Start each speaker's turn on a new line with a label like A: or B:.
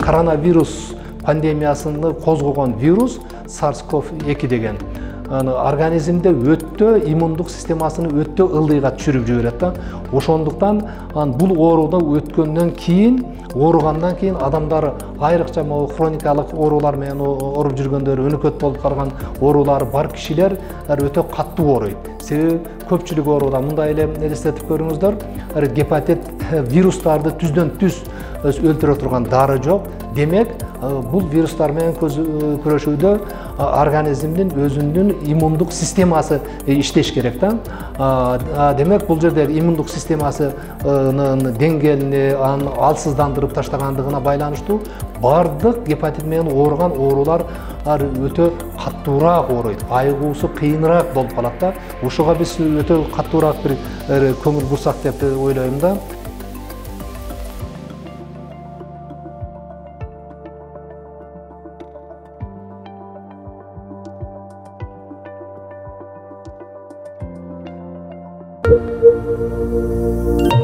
A: коронавирус пандемиясыны козгогон вирус SARS-CoV-2 деген организмде өтө иммундук системасыны өтө ылдыйга түшүрүп жиберет да. Ошондуктан бул оорууда өткөндөн кийин, ооругандан кийин адамдар айрыкча хроникалык оорулар менен ооруп жүргөндөр, өнөкөт болуп калган оорулары бар кишилер өтө каттуу ооруйт. Себеби көпчүлүк ооруда мындай эле элестетип көрүңүздөр, гепатит вирустарды түздөн түз өлтүрө турган дары жок. Демек, бул вирустар менен күрөшүүдө организмдин өзүнүн иммундук системасы иштеш керек да. Демек, бул жерде иммундук системасынын деңгээлини алсыздандырып таштагандыгына байланыштуу бардык гепатит менен ооруган оорулар өтө каттуураак ооруйт, айыгуусу кыйыныраак болуп калат да. Ушуга биз өтө каттуураак бир көңүл бурсак деп ойлойм да.
B: Thank you.